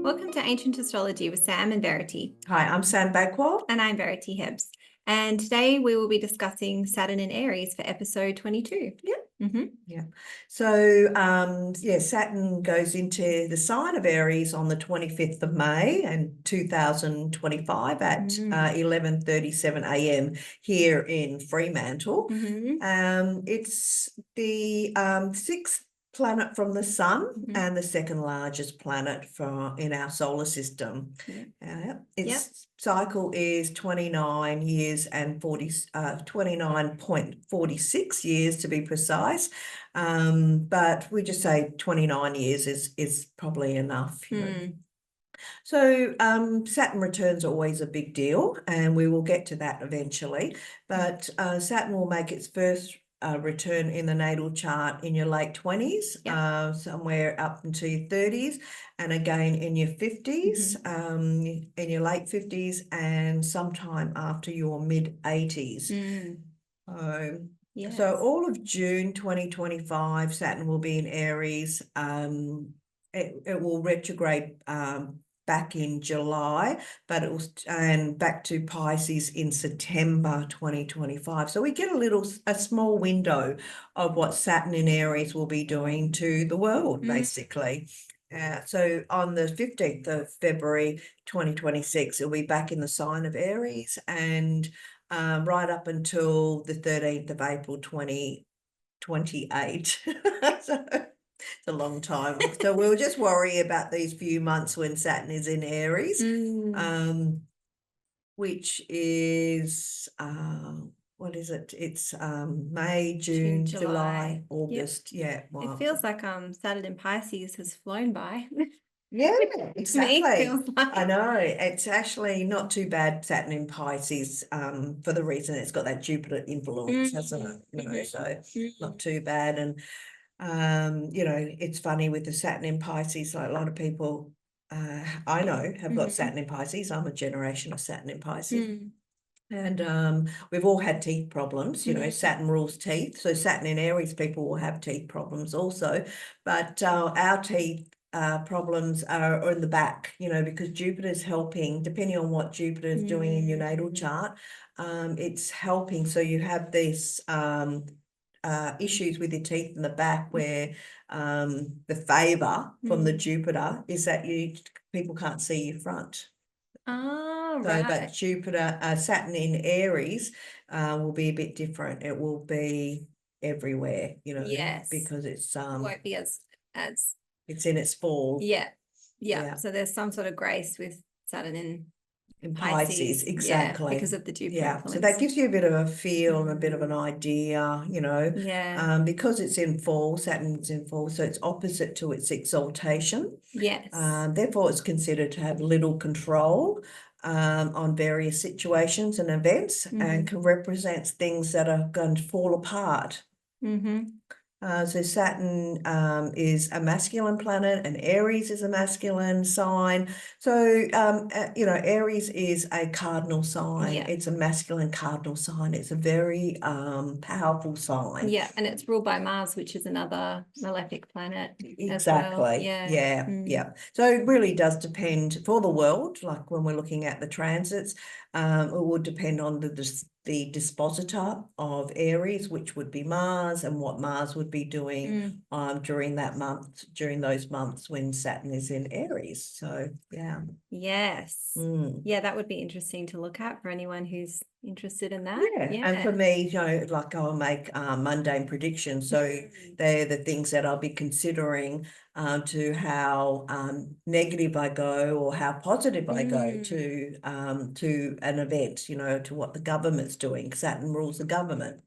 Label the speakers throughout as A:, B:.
A: Welcome to Ancient Astrology with Sam and Verity.
B: Hi, I'm Sam Bagwell.
A: And I'm Verity Hibbs. And today we will be discussing Saturn in Aries for episode 22.
B: Yeah.
A: Mm-hmm.
B: Yeah. So, Saturn goes into the sign of Aries on the 25th of May and 2025 at 11:37 a.m. here in Fremantle. It's the sixth planet from the sun and the second largest planet in our solar system. Its cycle is 29 years and 29.46 years to be precise. But we just say 29 years is probably enough. So Saturn returns are always a big deal, and we will get to that eventually. But Saturn will make its first return in the natal chart in your late 20s, somewhere up into your 30s, and again in your 50s, in your late 50s, and sometime after your mid 80s. So all of June 2025, Saturn will be in Aries. It will retrograde back in July, but it was back to Pisces in September 2025. So we get a small window of what Saturn in Aries will be doing to the world, basically. So on the 15th of February 2026, it'll be back in the sign of Aries, and right up until the 13th of April 2028. So it's a long time. So we'll just worry about these few months when Saturn is in Aries, which is what is it? It's May, June, July, August.
A: Yep. Yeah. It feels like Saturn in Pisces has flown by.
B: Yeah, exactly.
A: Like.
B: I know. It's actually not too bad, Saturn in Pisces, for the reason it's got that Jupiter influence, hasn't it? So not too bad. And it's funny with the Saturn in Pisces, like a lot of people I know have got Saturn in Pisces. I'm a generation of Saturn in Pisces. And we've all had teeth problems, Saturn rules teeth. So Saturn in Aries people will have teeth problems also. But our teeth problems are in the back, because Jupiter's helping, depending on what Jupiter is doing in your natal chart, it's helping. So you have this issues with your teeth in the back where the favor from the Jupiter is that people can't see your front.
A: Right.
B: But Jupiter, Saturn in Aries will be a bit different. It will be everywhere, because it's
A: won't be as
B: it's in its fall.
A: Yeah. So there's some sort of grace with Saturn in
B: Pisces, exactly.
A: because of the Jupiter influence.
B: So that gives you a bit of a feel and a bit of an idea, because it's in fall, Saturn's in fall, so it's opposite to its exaltation. Therefore, it's considered to have little control on various situations and events, and can represent things that are going to fall apart. So Saturn is a masculine planet, and Aries is a masculine sign. So, Aries is a cardinal sign. It's a masculine cardinal sign. It's a very powerful sign. Yeah,
A: and it's ruled by Mars, which is another malefic planet.
B: Exactly. As well. So it really does depend for the world, like when we're looking at the transits, it would depend on the dispositor of Aries, which would be Mars, and what Mars would be doing during those months when Saturn is in Aries. So
A: that would be interesting to look at for anyone who's interested in that.
B: And for me, like I'll make mundane predictions, so they're the things that I'll be considering to how negative I go or how positive I go to an event, to what the government's doing. Saturn rules the government.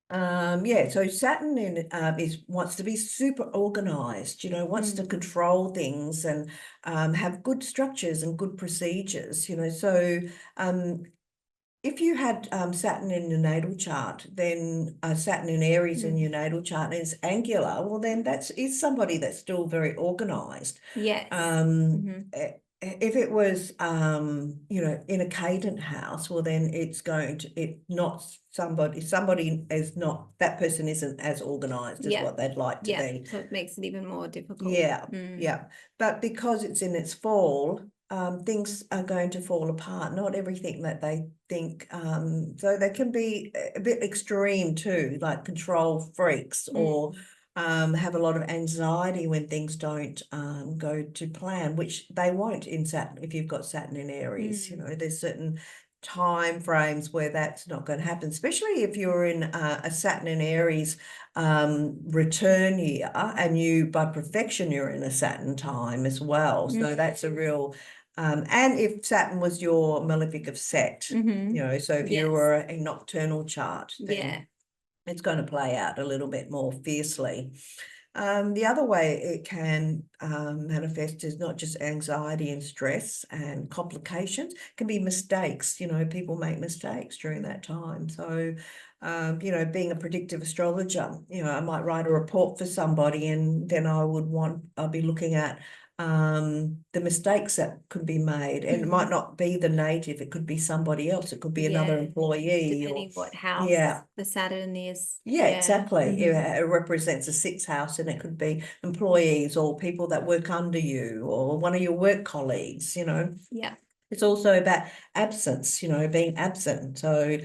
B: So Saturn wants to be super organized, wants to control things and have good structures and good procedures, so if you had Saturn in your natal chart, then Saturn in Aries in your natal chart is angular, well, then is somebody that's still very organized. if it was you know, in a cadent house, well then it's going to, it not somebody is not, that person isn't as organized as
A: Yeah.
B: what they'd like to
A: Yeah.
B: be.
A: So it makes it even more difficult.
B: Yeah, yeah. But because it's in its fall, things are going to fall apart. Not everything that they think. So they can be a bit extreme too, like control freaks, or have a lot of anxiety when things don't go to plan, which they won't in Saturn if you've got Saturn in Aries. You know, there's certain time frames where that's not going to happen, especially if you're in a Saturn in Aries return year, and you by perfection you're in a Saturn time as well. So that's a real and if Saturn was your malefic of Set, you know, so if you were a nocturnal chart, then it's going to play out a little bit more fiercely. The other way it can manifest is not just anxiety and stress and complications, it can be mistakes. You know, people make mistakes during that time. So, you know, being a predictive astrologer, you know, I might write a report for somebody, and then I'll be looking at the mistakes that could be made, and it might not be the native, it could be somebody else, it could be another employee,
A: depending what house the Saturn is.
B: Yeah, exactly. It represents a sixth house, and it could be employees or people that work under you or one of your work colleagues, you know.
A: Yeah.
B: It's also about absence, you know, being absent. So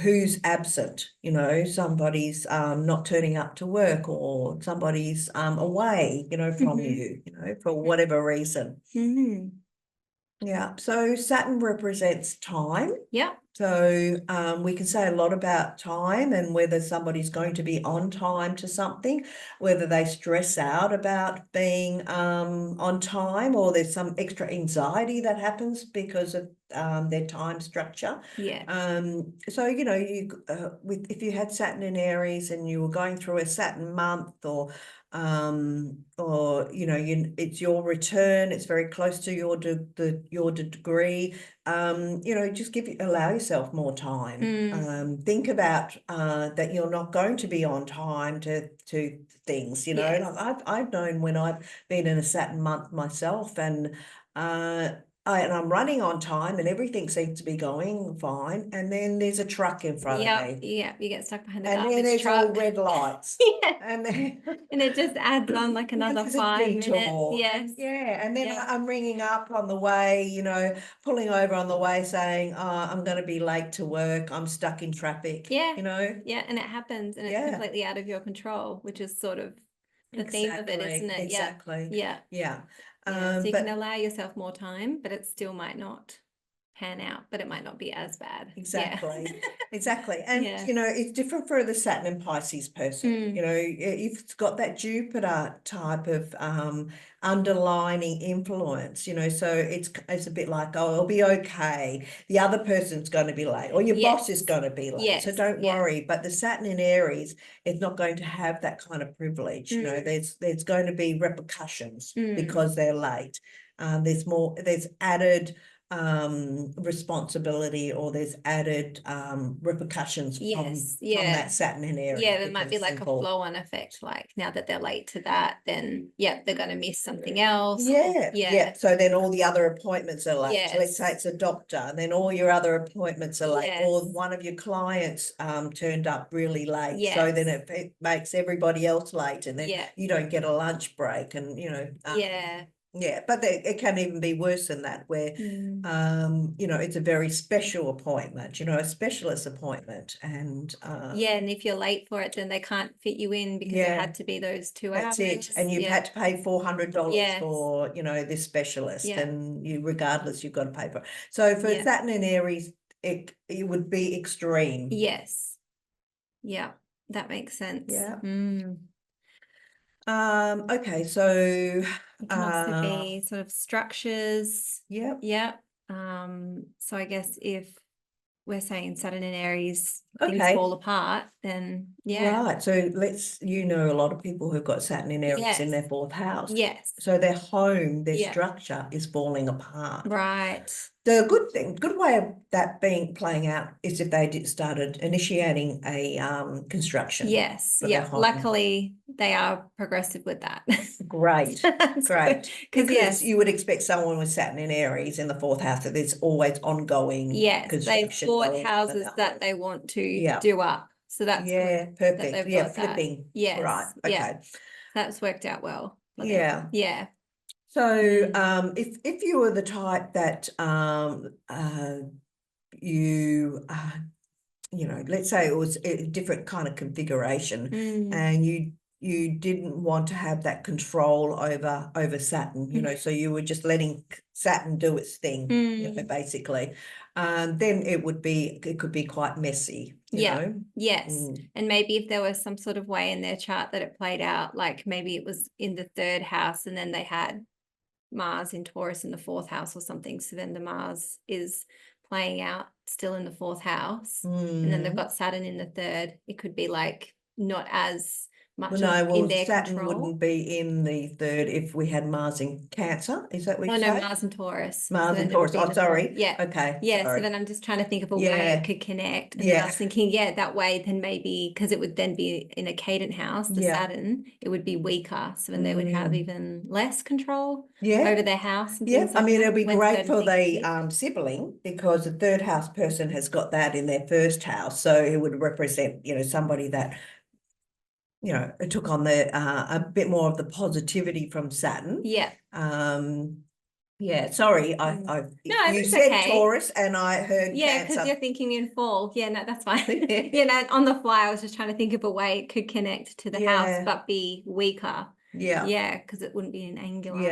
B: who's absent? You know, somebody's not turning up to work, or somebody's away, you know, from you know, for whatever reason. Yeah. So Saturn represents time.
A: Yeah.
B: So we can say a lot about time and whether somebody's going to be on time to something, whether they stress out about being on time, or there's some extra anxiety that happens because of their time structure.
A: Yeah.
B: So, you know, if you had Saturn in Aries and you were going through a Saturn month, or you know, it's your return, it's very close to your degree, you know, just allow yourself more time. Think about that you're not going to be on time to things, you know. Like I've known when I've been in a Saturn month myself, and I'm running on time and everything seems to be going fine, and then there's a truck in front of me.
A: Yeah, you get stuck behind a
B: and then
A: garbage
B: there's
A: truck.
B: all red lights. And then
A: and it just adds on like another 5 minutes. Yes.
B: Yeah. And then I'm ringing up on the way, you know, pulling over on the way saying, I'm going to be late to work, I'm stuck in traffic.
A: Yeah.
B: You know.
A: Yeah, and it happens, and it's completely out of your control, which is sort of the theme of it, isn't it?
B: Exactly.
A: Yeah. So you can allow yourself more time, but it still might not pan out, but it might not be as bad.
B: Exactly. And you know, it's different for the Saturn and Pisces person. You know, if it's got that Jupiter type of underlining influence, you know, so it's a bit like, oh, it'll be okay, the other person's going to be late, or your boss is going to be late, so don't worry. But the Saturn in Aries is not going to have that kind of privilege. You know, there's going to be repercussions because they're late. There's added responsibility, or there's added repercussions from that Saturn in Aries.
A: Yeah, there might be like a flow-on effect, like now that they're late to that, then they're going to miss something else. So then all the other appointments are late. So let's say it's a doctor, and then all your other appointments are late, or one of your clients turned up really late, so then it makes everybody else late, and then you don't get a lunch break, and you know. But it can even be worse than that, where you know, it's a very special appointment, you know, a specialist appointment, and and if you're late for it, then they can't fit you in because it had to be those 2 hours.
B: That's it. And you've had to pay $400 for, you know, this specialist, and regardless, you've got to pay for it. So for Saturn in Aries, it would be extreme.
A: Yes. Yeah, that makes sense.
B: Yeah. Okay, so
A: it can also be sort of structures.
B: Yeah.
A: So I guess if we're saying Saturn and Aries, things fall apart, then
B: Right. So you know, a lot of people who've got Saturn in Aries in their 4th house. So their home, their structure is falling apart.
A: Right.
B: The good way of that playing out is if they started initiating a construction.
A: Luckily they are progressive with that.
B: Great, great. Because
A: yes,
B: you would expect someone with Saturn in Aries in the 4th house that there's always ongoing
A: they've
B: construction
A: bought houses that they want to do up. So that's good
B: perfect.
A: that they've got
B: flipping.
A: That. Yes,
B: right. Okay,
A: that's worked out well.
B: Yeah. So if you were the type that you know, let's say it was a different kind of configuration, and you didn't want to have that control over Saturn, you know, so you were just letting Saturn do its thing, you know, basically, then it could be quite messy, you know.
A: Yes. And maybe if there was some sort of way in their chart that it played out, like maybe it was in the 3rd house and then they had Mars in Taurus in the 4th house or something. So then the Mars is playing out still in the 4th house. And then they've got Saturn in the 3rd. It could be like not as much in their
B: Saturn
A: control.
B: wouldn't be in the 3rd if we had Mars in Cancer. Is that what you say?
A: No, Mars and Taurus.
B: Mars and Taurus. Oh, sorry.
A: Yeah.
B: Okay.
A: Yeah.
B: Sorry.
A: So then I'm just trying to think of a way it could connect. And I was thinking, that way then maybe, because it would then be in a cadent house, the Saturn, it would be weaker. So then they would have even less control over their house. And things like
B: I mean, it'll be great for the
A: sibling,
B: because the 3rd house person has got that in their 1st house. So it would represent, you know, somebody that, you know, it took on the a bit more of the positivity from Saturn. Sorry, you said Taurus and I heard Cancer.
A: Because you're thinking in fall. No, that's fine. On the fly, I was just trying to think of a way it could connect to the house but be weaker. Because it wouldn't be an angular.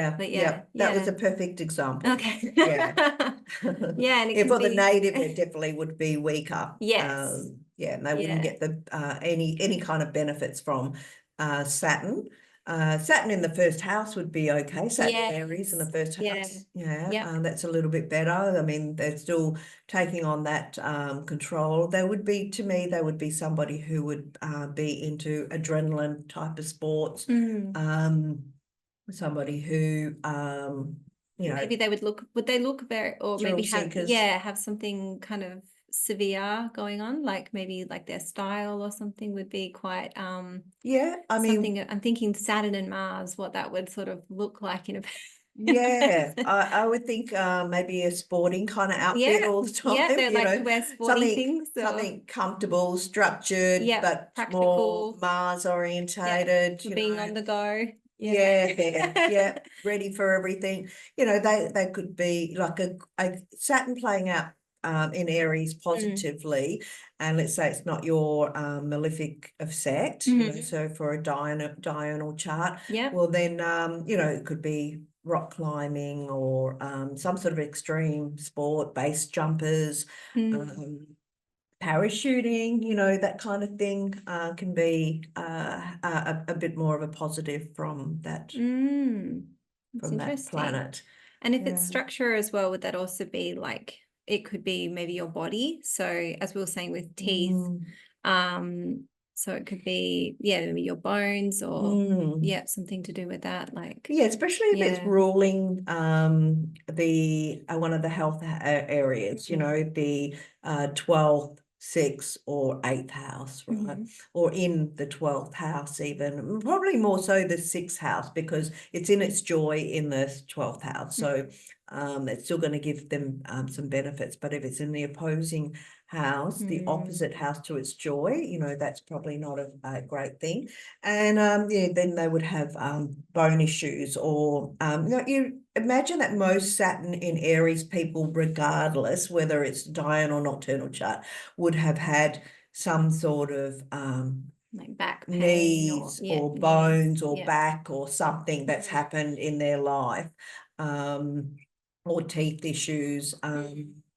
B: That was a perfect example.
A: Okay.
B: And it for the native, it definitely would be weaker.
A: Yes.
B: And they wouldn't get the any kind of benefits from Saturn. Saturn in the 1st house would be okay. Saturn Aries in the 1st house. That's a little bit better. I mean, they're still taking on that control. They would be, to me, they would be somebody who would be into adrenaline type of sports. Somebody who you know,
A: maybe would they look very, or maybe have something kind of severe going on, like maybe like their style or something would be quite I mean, I'm thinking Saturn and Mars, what that would sort of look like in a
B: I would think maybe a sporting kind of outfit all the time.
A: They like to wear sporting things,
B: something comfortable, structured, but practical, more Mars orientated,
A: for being on the go.
B: Ready for everything. You know, they could be like a Saturn playing out in Aries positively, and let's say it's not your malefic of sect, you know, so for a diurnal chart, well then you know, it could be rock climbing or some sort of extreme sport, base jumpers, parachuting, you know, that kind of thing can be a bit more of a positive from that that planet.
A: And if it's structure as well, would that also be like, it could be maybe your body? So as we were saying with teeth, so it could be maybe your bones or something to do with that, like
B: especially if it's ruling the one of the health areas, you know, the 12th, 6th or 8th house, right? Or in the 12th house, even probably more so the 6th house, because it's in its joy in the 12th house. So it's still going to give them some benefits. But if it's in the opposing house, the opposite house to its joy, you know, that's probably not a great thing. And then they would have bone issues, or you know, you imagine that most Saturn in Aries people, regardless whether it's diurnal or nocturnal chart, would have had some sort of
A: like back pain,
B: knees or bones or back or something that's happened in their life, or teeth issues,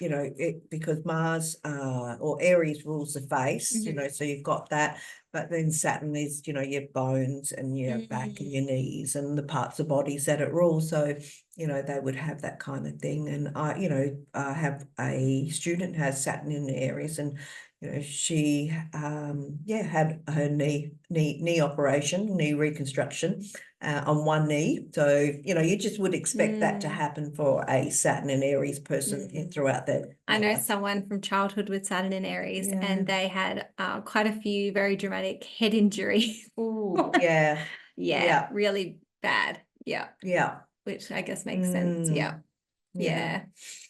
B: you know, because Mars or Aries rules the face, you know, so you've got that, but then Saturn is, you know, your bones and your back and your knees and the parts of bodies that it rules. So, you know, they would have that kind of thing. And I, you know, have a student who has Saturn in the Aries, and she had her knee operation, knee reconstruction on one knee. So, you just would expect that to happen for a Saturn and Aries person throughout their
A: I know
B: life.
A: someone from childhood with Saturn and Aries, and they had quite a few very dramatic head injuries.
B: Ooh, yeah.
A: Yeah, really bad. Yeah.
B: Yeah.
A: Which I guess makes sense. Yeah. Yeah.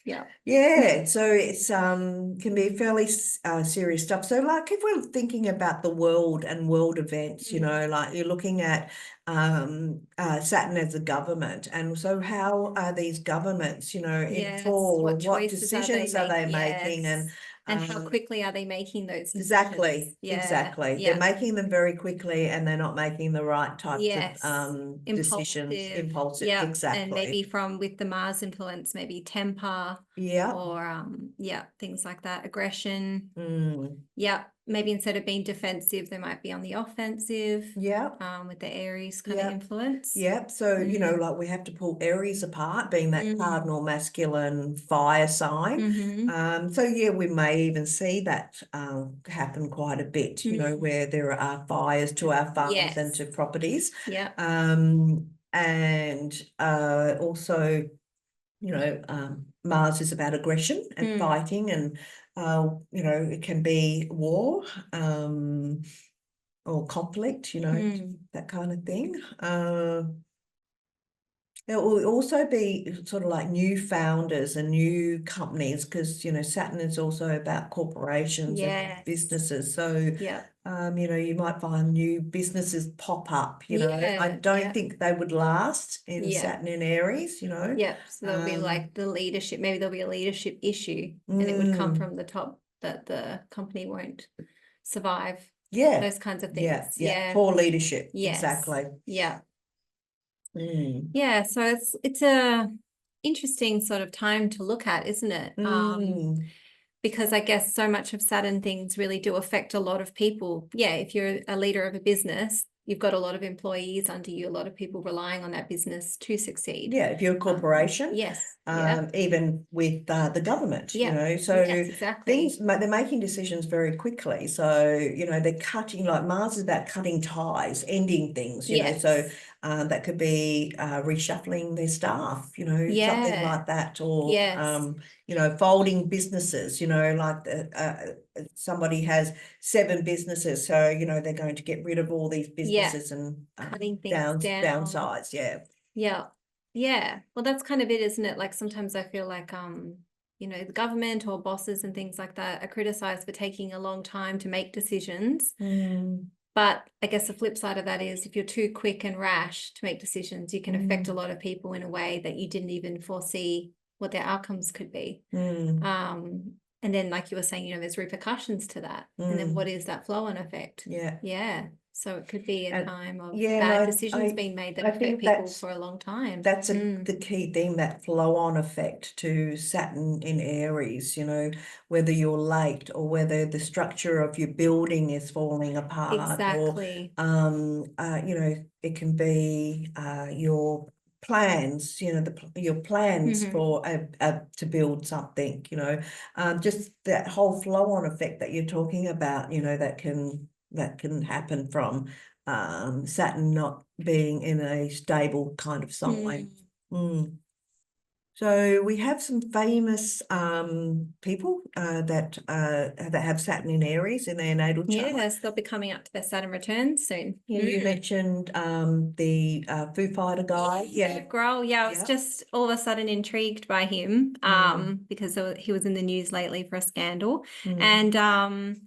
A: Yeah.
B: Yeah. So it's can be fairly serious stuff. So like if we're thinking about the world and world events, like you're looking at Saturn as a government, and so how are these governments, informed? What decisions are they making?
A: And how quickly are they making those decisions?
B: Exactly.
A: Yeah.
B: They're making them very quickly, and they're not making the right types of decisions. Impulsive.
A: Yeah.
B: Exactly.
A: And maybe with the Mars influence, maybe temper.
B: Yeah.
A: Or things like that. Aggression.
B: Yeah.
A: Maybe instead of being defensive, they might be on the offensive.
B: Yeah.
A: With the Aries kind of influence.
B: Yeah. So, like we have to pull Aries apart, being that cardinal masculine fire sign. So yeah, we may even see that happen quite a bit, where there are fires to our farms and to properties.
A: Yeah.
B: And also, Mars is about aggression and fighting, and it can be war or conflict, that kind of thing. It will also be sort of like new founders and new companies, because Saturn is also about corporations and businesses. So you might find new businesses pop up. I don't think they would last in Saturn in Aries.
A: Yeah, so there'll be like the leadership. Maybe there'll be a leadership issue, and it would come from the top that the company won't survive.
B: Yeah,
A: those kinds of things.
B: Yeah. Poor leadership. Exactly.
A: Yeah. Yeah, so it's a interesting sort of time to look at, isn't it? Because I guess so much of Saturn things really do affect a lot of people. Yeah, if you're a leader of a business, you've got a lot of employees under you, a lot of people relying on that business to succeed.
B: Yeah, if you're a corporation. Even with the government, so
A: exactly.
B: they're making decisions very quickly. So, they're cutting, like Mars is about cutting ties, ending things, so that could be reshuffling their staff, something like that, or folding businesses, like somebody has 7 businesses, so they're going to get rid of all these businesses and
A: cutting things
B: downsize.
A: Yeah, well, that's kind of it, isn't it? Like sometimes I feel like the government or bosses and things like that are criticized for taking a long time to make decisions. But I guess the flip side of that is if you're too quick and rash to make decisions, you can affect a lot of people in a way that you didn't even foresee what their outcomes could be. And then, like you were saying, there's repercussions to that. And then what is that flow-on effect? Yeah. So it could be a time of bad decisions being made that affect people for a long time.
B: That's the key thing, that flow-on effect to Saturn in Aries, whether you're late or whether the structure of your building is falling apart.
A: Exactly.
B: Or, it can be your plans, your plans for to build something, just that whole flow-on effect that you're talking about, that can happen from Saturn not being in a stable kind of sign. So we have some famous people that have Saturn in Aries in their natal chart.
A: Yes, they'll be coming up to their Saturn return soon.
B: You mentioned the Foo Fighter guy.
A: Grohl. I was just all of a sudden intrigued by him because he was in the news lately for a scandal. And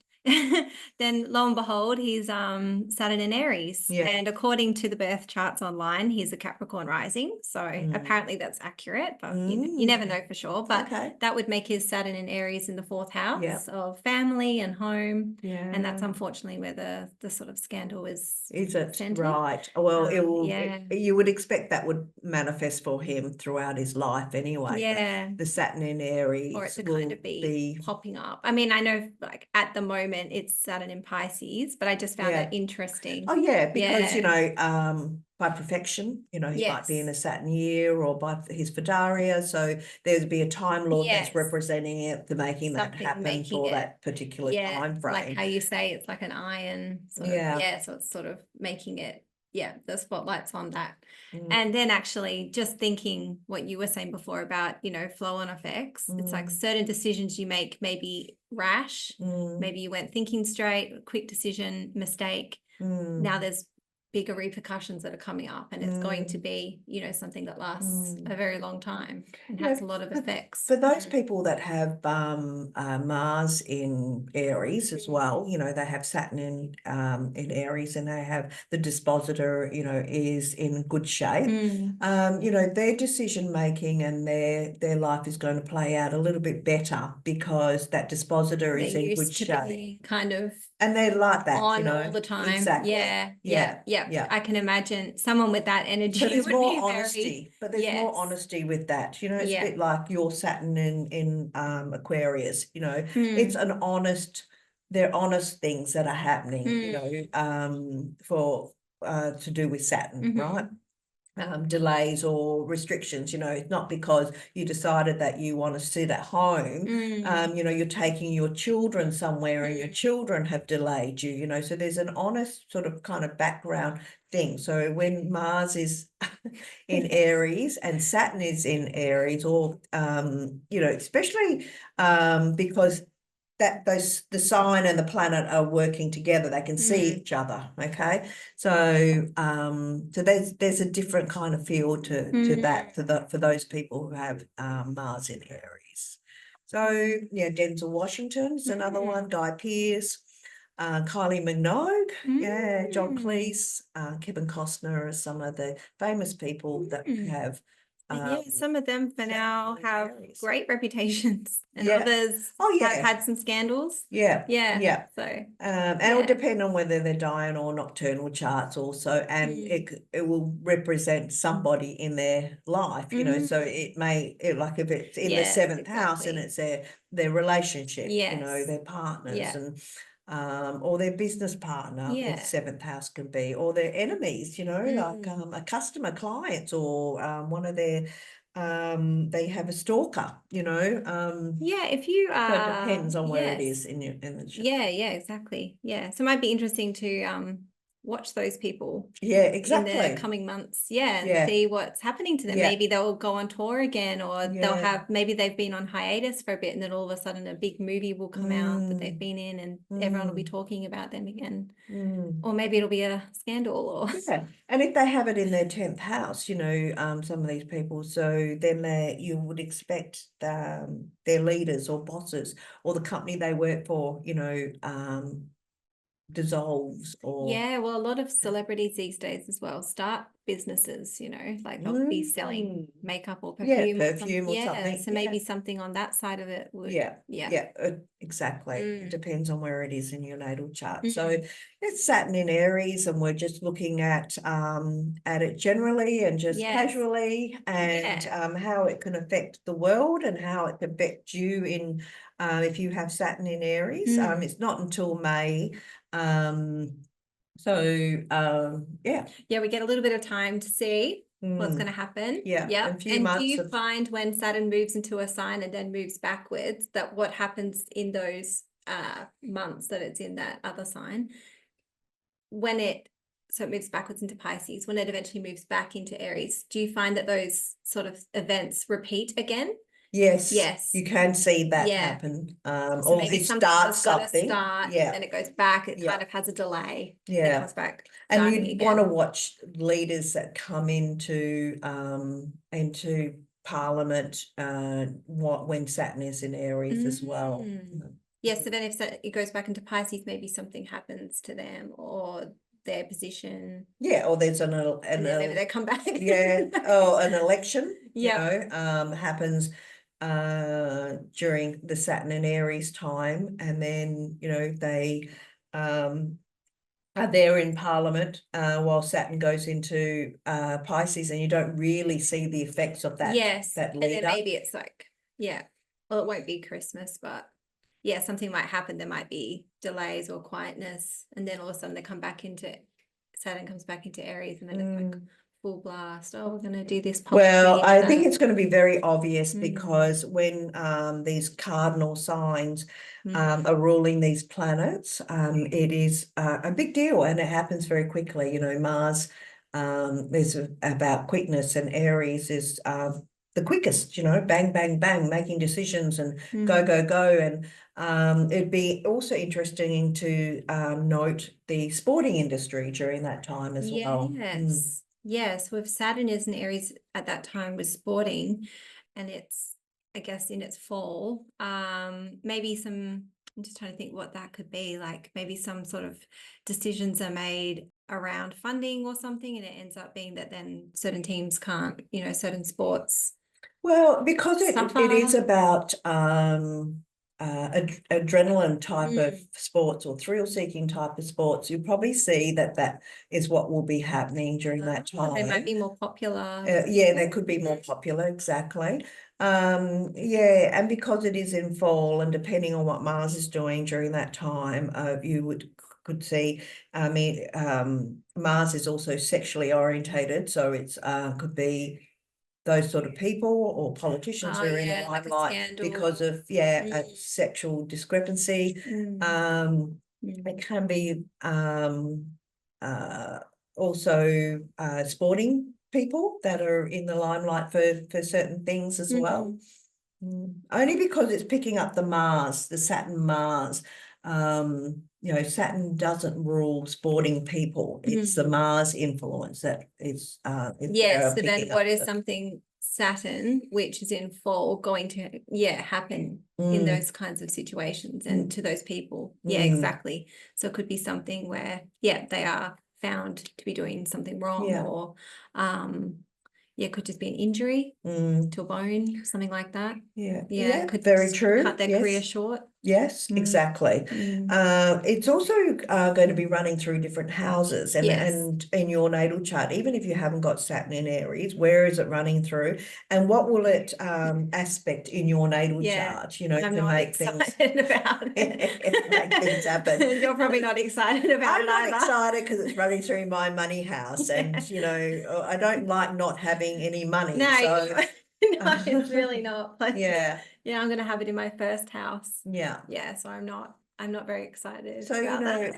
A: then lo and behold, he's Saturn in Aries. And according to the birth charts online, he's a Capricorn rising. So apparently that's accurate, but you never know for sure. But that would make his Saturn in Aries in the 4th house of family and home. And that's unfortunately where the sort of scandal is
B: it
A: centered.
B: Right? Well, you would expect that would manifest for him throughout his life anyway. The Saturn in Aries
A: or it to kind of be popping up. I mean, I know like at the moment moment it's Saturn in Pisces, but I just found that interesting.
B: Oh yeah, because you know, by perfection, you know, he might be in a Saturn year or by his Vadaria, so there'd be a time lord that's representing it, to making that happen for that particular time frame.
A: Like how you say it's like an iron sort of, so it's sort of making it, the spotlight's on that. And then actually just thinking what you were saying before about, you know, flow-on effects, it's like certain decisions you make may be rash, maybe you weren't thinking straight, quick decision, mistake. Now there's bigger repercussions that are coming up, and it's going to be, you know, something that lasts a very long time and has a lot of effects.
B: For those people that have Mars in Aries as well, you know, they have Saturn in Aries, and they have the dispositor, you know, is in good shape. You know, their decision making and their life is going to play out a little bit better because that dispositor is in good shape.
A: Kind of.
B: And they're like that,
A: on,
B: you know,
A: all the time.
B: Exactly.
A: Yeah. I can imagine someone with that energy.
B: But there's more honesty. But there's more honesty with that. You know, it's a bit like your Saturn in Aquarius. You know, it's an honest. They're honest things that are happening. You know, for to do with Saturn, right? Delays or restrictions, you know, it's not because you decided that you want to sit at home, you know, you're taking your children somewhere and your children have delayed you, you know, so there's an honest sort of kind of background thing. So when Mars is in Aries and Saturn is in Aries, or, you know, especially because that the sign and the planet are working together, they can see each other. Okay, so so there's a different kind of feel to that for those people who have Mars in Aries. So yeah, Denzel Washington's another one, Guy Pearce, Kylie Minogue, John Cleese, Kevin Costner are some of the famous people that have.
A: Some of them for now have great reputations, and others have had some scandals. So and
B: it will depend on whether they're diurnal or nocturnal charts also, and it will represent somebody in their life, you know, so it may, like if it's in the seventh house and it's their relationship, you know, their partners and or their business partner, or seventh house can be, or their enemies, you know, like a customer, clients, or one of their they have a stalker, you know.
A: If you
B: so it depends on where it is in the chart.
A: Exactly. So it might be interesting to watch those people
B: exactly
A: in the coming months and see what's happening to them. Maybe they'll go on tour again, or they'll have, maybe they've been on hiatus for a bit, and then all of a sudden a big movie will come out that they've been in, and everyone will be talking about them again. Or maybe it'll be a scandal, or
B: and if they have it in their 10th house, you know, some of these people, so then you would expect their leaders or bosses or the company they work for, you know, dissolves, or
A: well, a lot of celebrities these days as well start businesses, you know, like they'll be selling makeup or perfume,
B: or something.
A: So maybe something on that side of it would
B: exactly. It depends on where it is in your natal chart. So it's Saturn in Aries, and we're just looking at it generally and just casually, and how it can affect the world and how it can affect you in if you have Saturn in Aries. It's not until May. We
A: get a little bit of time to see what's going to happen. And do you find when Saturn moves into a sign and then moves backwards, that what happens in those months that it's in that other sign, when it moves backwards into Pisces, when it eventually moves back into Aries, do you find that those sort of events repeat again?
B: Yes, you can see that happen.
A: So
B: or
A: maybe
B: if starts something,
A: then it goes back. It kind of has a delay.
B: It
A: comes back.
B: And you want to watch leaders that come into Parliament when Saturn is in Aries as well.
A: So then if it goes back into Pisces, maybe something happens to them or their position.
B: Or there's
A: maybe they come back.
B: An election. You know, happens during the Saturn and Aries time, and then, you know, they are there in Parliament while Saturn goes into Pisces, and you don't really see the effects of that. That leader.
A: And then maybe it's like, well, it won't be Christmas, but yeah, something might happen. There might be delays or quietness, and then all of a sudden Saturn comes back into Aries, and then it's like full blast. Oh, we're going to do this.
B: Well, I think it's going to be very obvious because when these cardinal signs are ruling these planets, it is a big deal, and it happens very quickly. You know, Mars is about quickness, and Aries is the quickest, you know, bang, bang, bang, making decisions and go, go, go. And it'd be also interesting to note the sporting industry during that time as well.
A: Yes. Yes, with Saturn is in Aries at that time with sporting, and it's, I guess, in its fall. Maybe I'm just trying to think what that could be, like maybe some sort of decisions are made around funding or something, and it ends up being that then certain teams can't, you know, certain sports.
B: Well, because it is about adrenaline type of sports or thrill-seeking type of sports, you probably see that is what will be happening during that time.
A: They might be more popular.
B: Yeah, they could be more popular, exactly. Yeah, and because it is in fall, and depending on what Mars is doing during that time, you could see, I mean, Mars is also sexually orientated, so it's could be those sort of people or politicians who are in the limelight because of sexual discrepancy. It can be also sporting people that are in the limelight for certain things as well. Only because it's picking up the Saturn Mars. You know, Saturn doesn't rule sporting people. It's the Mars influence that is
A: yes. So then what is something Saturn, which is in fall, going to happen in those kinds of situations and to those people? Yeah, exactly. So it could be something where they are found to be doing something wrong, or it could just be an injury to a bone, something like that.
B: Yeah,
A: could
B: very true.
A: Cut their career short.
B: Yes, exactly. It's also going to be running through different houses, and in your natal chart, even if you haven't got Saturn in Aries, where is it running through, and what will it aspect in your natal chart? You know,
A: I'm
B: to
A: not
B: make
A: excited
B: things
A: about it.
B: make things happen.
A: You're probably not excited about it.
B: I'm not excited because it's running through my money house, and you know, I don't like not having any money.
A: No,
B: so
A: no, it's really not. But I'm going to have it in my first house. So I'm not very excited.
B: So you know,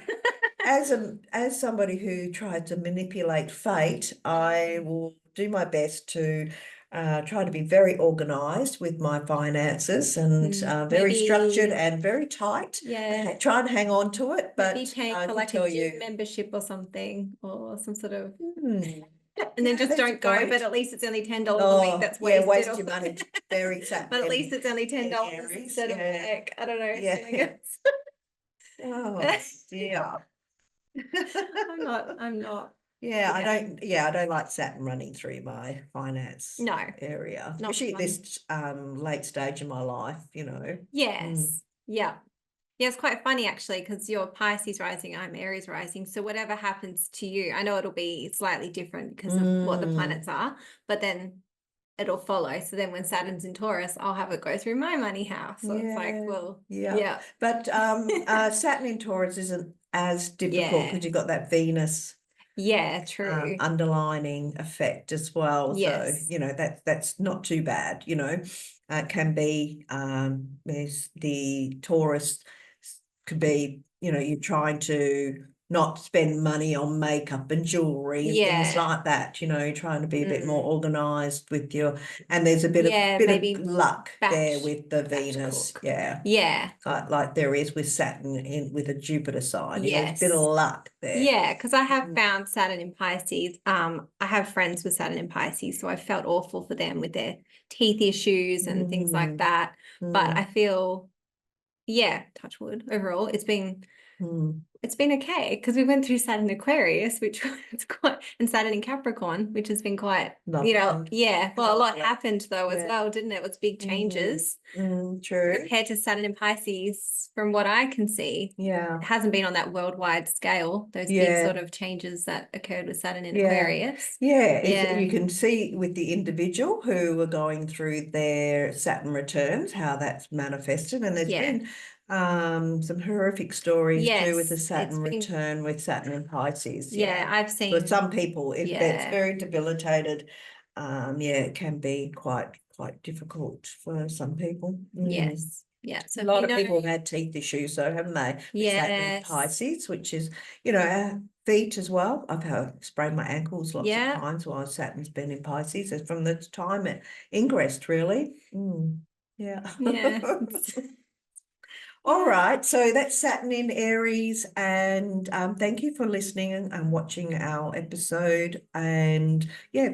B: as somebody who tried to manipulate fate, I will do my best to try to be very organized with my finances, and very structured and very tight. Try and hang on to it, but
A: maybe pay for like a gym membership or something, or some sort of. And then just don't go, but at least it's only $10 a week. That's wasted.
B: Waste your money. Very exactly.
A: But at least it's only $10 instead of like, I don't know.
B: Oh dear.
A: I'm not.
B: I don't like Saturn running through my finance area, especially at this late stage in my life, you know.
A: Yes. Yeah, it's quite funny actually, because you're Pisces rising, I'm Aries rising. So whatever happens to you, I know it'll be slightly different because of what the planets are, but then it'll follow. So then when Saturn's in Taurus, I'll have it go through my money house. So it's like, well,
B: But Saturn in Taurus isn't as difficult because you've got that Venus
A: true
B: underlining effect as well. So you know, that's not too bad, you know. It can be there's the Taurus could be, you know, you're trying to not spend money on makeup and jewelry and things like that, you know, trying to be a bit more organized with your, and there's a bit of luck there with the Venus. Like there is with Saturn with a Jupiter side. There's a bit of luck there.
A: Because I have found Saturn in Pisces. I have friends with Saturn in Pisces, so I felt awful for them with their teeth issues and things like that. But I feel touch wood, overall it's been okay, because we went through Saturn Aquarius, which was quite, and Saturn in Capricorn, which has been quite lovely. You know, well, a lot happened though as well, didn't it? It was big changes.
B: True.
A: Compared to Saturn in Pisces, from what I can see, it hasn't been on that worldwide scale, those big sort of changes that occurred with Saturn in Aquarius.
B: You can see with the individual who are going through their Saturn returns how that's manifested, and there's been some horrific stories too with the
A: Yes,
B: Saturn return with Saturn in Pisces.
A: Yeah, I've seen.
B: For some people, if that's very debilitated, it can be quite difficult for some people.
A: Yes. Yeah. So
B: a lot of people have had teeth issues, though, haven't they? With Saturn in
A: Yes.
B: Pisces, which is, our feet as well. I've sprained my ankles lots of times while Saturn's been in Pisces. It's from the time it ingressed, really. Yeah. All right, so that's Saturn in Aries, and thank you for listening and watching our episode. And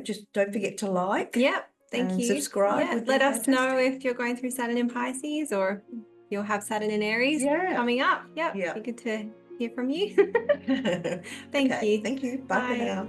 B: just don't forget to like.
A: Yep, thank you.
B: Subscribe.
A: Let us know if you're going through Saturn in Pisces or you'll have Saturn in Aries coming up. Yep, be good to hear from you. Thank you.
B: Thank you. Bye for now.